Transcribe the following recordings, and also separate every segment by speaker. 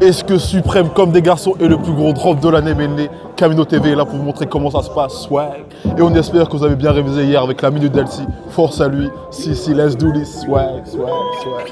Speaker 1: Est-ce que Suprême, comme des garçons, est le plus gros drop de l'année mêlée? Camino TV est là pour vous montrer comment ça se passe, swag. Et on espère que vous avez bien révisé hier avec la minute d'Elsie. Force à lui. Si, let's do this. Swag, swag, swag.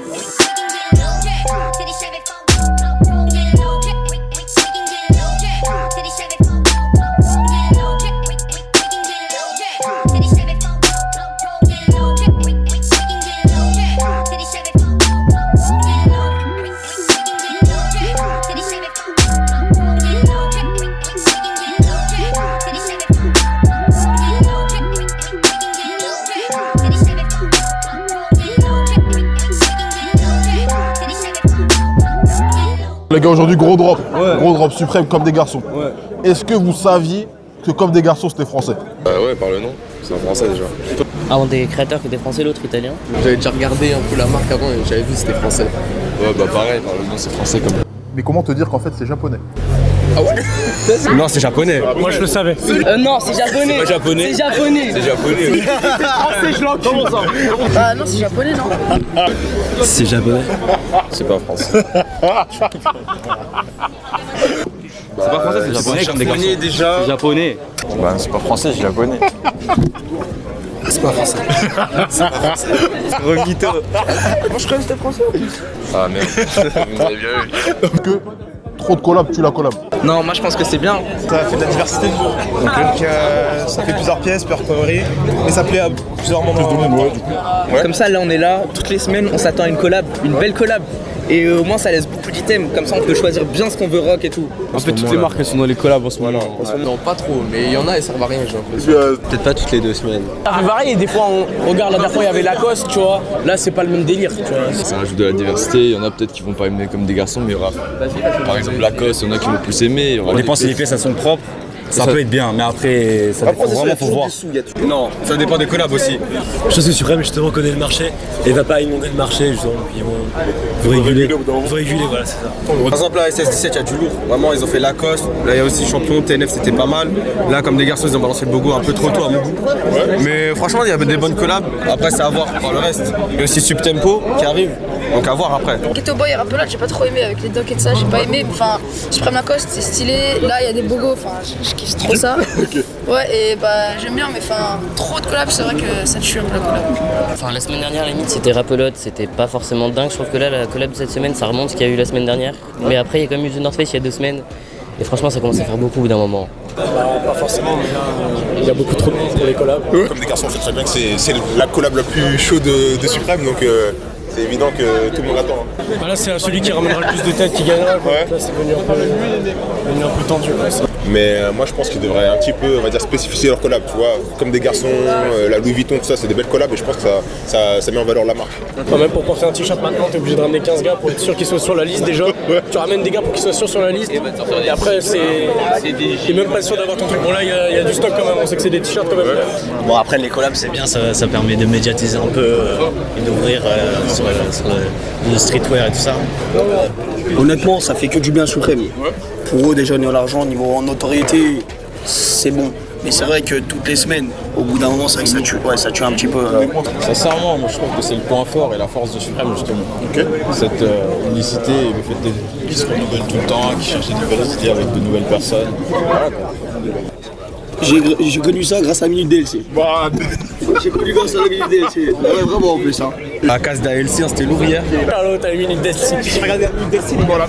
Speaker 1: Les gars, aujourd'hui, gros drop. Ouais. Gros drop Suprême comme des garçons. Ouais. Est-ce que vous saviez que comme des garçons, c'était français?
Speaker 2: Ouais, par le nom. C'est un français déjà.
Speaker 3: Un des créateurs qui était français, l'autre italien.
Speaker 4: J'avais déjà regardé un peu la marque avant et j'avais vu que c'était français.
Speaker 2: Ouais, bah pareil, par le nom, c'est français comme.
Speaker 1: Mais comment te dire qu'en fait, c'est japonais?
Speaker 4: Ah ouais?
Speaker 2: Non, c'est japonais.
Speaker 5: Moi, je le savais.
Speaker 3: Non, c'est japonais.
Speaker 2: C'est pas japonais.
Speaker 3: C'est japonais.
Speaker 2: C'est japonais. Oui.
Speaker 5: C'est français, je l'encule.
Speaker 3: Ah non, c'est japonais, non?
Speaker 2: C'est japonais. C'est pas français. C'est pas français, c'est japonais comme des garçons.
Speaker 4: Déjà.
Speaker 2: C'est japonais.
Speaker 6: Bah c'est pas français, c'est japonais.
Speaker 4: C'est pas français. C'est pas français.
Speaker 2: Remito.
Speaker 3: Moi, je croyais que c'était français en plus.
Speaker 2: Ah merde. Vous avez bien eu.
Speaker 1: Que trop de collab, tu la collab.
Speaker 3: Non, moi, je pense que c'est bien.
Speaker 7: Ça fait de la diversité. Donc ça fait plusieurs pièces, plusieurs coloris, et ça plaît à plusieurs moments.
Speaker 3: Ouais. Comme ça, là, on est là. Toutes les semaines, on s'attend à une collab, une belle collab. Et au moins, ça laisse beaucoup d'items. Comme ça, on peut choisir bien ce qu'on veut rock et tout.
Speaker 2: En fait, toutes les marques elles sont dans les collabs en ce moment.
Speaker 4: Non, pas trop, mais il y en a et ça servent à rien, j'ai l'impression.
Speaker 2: Peut-être pas toutes les 2 semaines.
Speaker 5: Ça fait pareil, et des fois, on regarde, la dernière fois, il y avait Lacoste, tu vois. Là, c'est pas le même délire, tu vois.
Speaker 2: Ça rajoute de la diversité. Il y en a peut-être qui vont pas aimer comme des garçons, mais il y aura. Par exemple, Lacoste, il y en a qui vont plus aimer.
Speaker 6: On dépend si les pièces elles sont propres. Ça peut être bien, mais après, ça dépend vraiment, faut voir.
Speaker 2: Non, ça dépend des collabs aussi.
Speaker 8: Je pense que Suprême justement connaît le marché et va pas inonder le marché justement. Ils vont réguler. Ils vont réguler, voilà, c'est ça.
Speaker 2: Par exemple, là, SS17, il y a du lourd. Vraiment, ils ont fait Lacoste. Là, il y a aussi Champion, TNF, c'était pas mal. Là, comme des garçons, ils ont balancé le logo un peu trop tôt à mon goût. Mais franchement, il y avait des bonnes collabs. Après, c'est à voir par le reste. Il y a aussi Subtempo qui arrive. Donc à voir après.
Speaker 9: Ghetto Boy et Rappelot, j'ai pas trop aimé avec les docks et tout ça, j'ai pas aimé. Enfin, Suprême Lacoste, c'est stylé. Là, il y a des bogos, enfin, je kiffe trop ça. Ouais, et bah, j'aime bien, mais enfin, trop de collabs, c'est vrai que ça tue un peu la collab.
Speaker 3: Enfin, la semaine dernière, à la limite, c'était Rappelot, c'était pas forcément dingue. Je trouve que là, la collab de cette semaine, ça remonte ce qu'il y a eu la semaine dernière. Mais après, il y a quand même eu The North Face il y a 2 semaines. Et franchement, ça commence à faire beaucoup au bout d'un moment.
Speaker 5: Pas forcément, mais là, il y a beaucoup trop de monde pour les collabs.
Speaker 10: Comme des garçons, on sait très bien que c'est la collab la plus chaude de Suprême, donc c'est évident que tout le monde attend.
Speaker 5: Bah là, c'est celui qui ramènera le plus de têtes qui gagnera. Quoi. Ouais. Là, c'est devenu un peu tendu. Quoi.
Speaker 10: Mais moi, je pense qu'ils devraient un petit peu, on va dire, spécifier leur collab, tu vois. Comme des garçons, la Louis Vuitton, tout ça, c'est des belles collabs et je pense que ça met en valeur la marque.
Speaker 5: Enfin, même pour porter un t-shirt maintenant, t'es obligé de ramener 15 gars pour être sûr qu'ils soient sur la liste déjà. Ouais. Tu ramènes des gars pour qu'ils soient sûrs sur la liste. Et après, t'es même pas sûr d'avoir ton truc. Bon, là, il y a du stock quand même, on sait que c'est des t-shirts quand même. Ouais.
Speaker 8: Bon, après, les collabs, c'est bien, ça permet de médiatiser un peu et d'ouvrir sur le streetwear et tout ça.
Speaker 7: Honnêtement, ça fait que du bien Suprême. Pour eux, déjà, on est à l'argent, niveau notoriété, c'est bon. Mais c'est vrai que toutes les semaines, au bout d'un moment, c'est vrai que ça tue, ça tue un petit peu.
Speaker 2: Sincèrement, moi je trouve que c'est le point fort et la force de Suprême justement. Okay. Cette unicité et le fait qu'ils se renouvellent tout le temps, qu'ils cherchent de nouvelles idées avec de nouvelles personnes. Voilà quoi.
Speaker 7: J'ai connu ça grâce à Minute DLC. J'ai connu grâce à la Minute DLC. Ouais, vraiment en plus. Hein.
Speaker 2: La case d'ALC, c'était lourd hier.
Speaker 5: Alors, t'as une minute DLC. J'ai regardé la minute DLC, bon, là.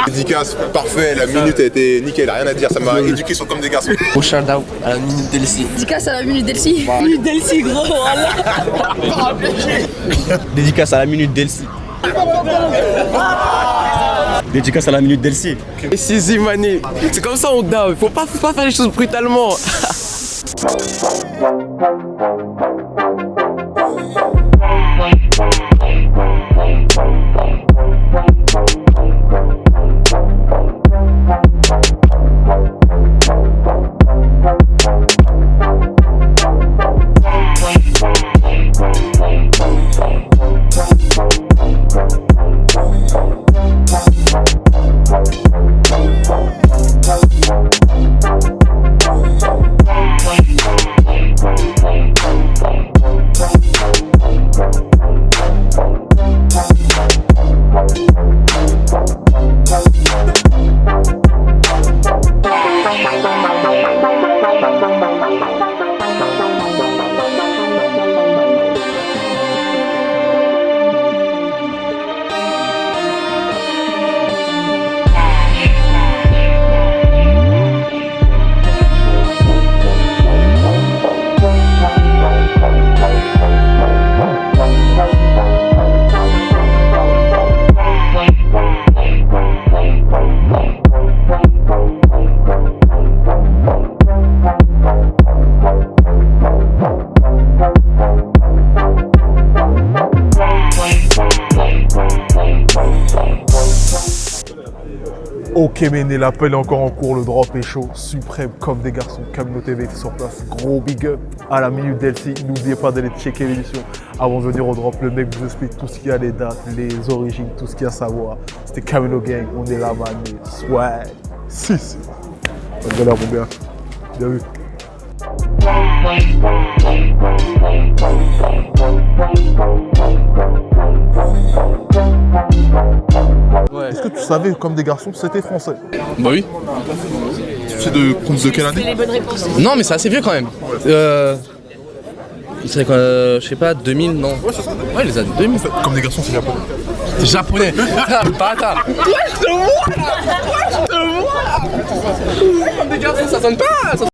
Speaker 10: Dédicace, parfait, la minute a été nickel, rien à dire, ça m'a éduqué sur comme des garçons.
Speaker 4: Au shout out à la Minute DLC.
Speaker 9: Dédicace à la Minute DLC.
Speaker 3: Minute DLC, gros, voilà.
Speaker 6: Dédicace à la minute d'Elsie. Dédicace à la minute d'Elsie.
Speaker 4: Et Sisi Mané. C'est comme ça on down. Faut pas faire les choses brutalement.
Speaker 1: Ok Méné, l'appel est encore en cours, le drop est chaud, suprême comme des garçons, Camino TV était sur place, gros big up à la minute d'Elsie, n'oubliez pas d'aller checker l'émission avant de venir au drop, le mec vous explique tout ce qu'il y a, les dates, les origines, tout ce qu'il y a à savoir, c'était Camino Gang, on est là mané, swag, si. Bonne valeur mon gars, bien vu. Ouais. Est-ce que tu savais, comme des garçons, c'était français?
Speaker 11: Bah oui.
Speaker 1: Tu sais de quelle année?
Speaker 9: les bonnes réponses.
Speaker 11: Non, mais c'est assez vieux quand même. C'est quoi, je sais pas, 2000, non? Ouais, c'est ça. Ouais, les années 2000.
Speaker 1: Comme des garçons, c'est japonais.
Speaker 11: C'est japonais. Bâtard. Ouais, je te vois. Comme des garçons, ça sonne pas.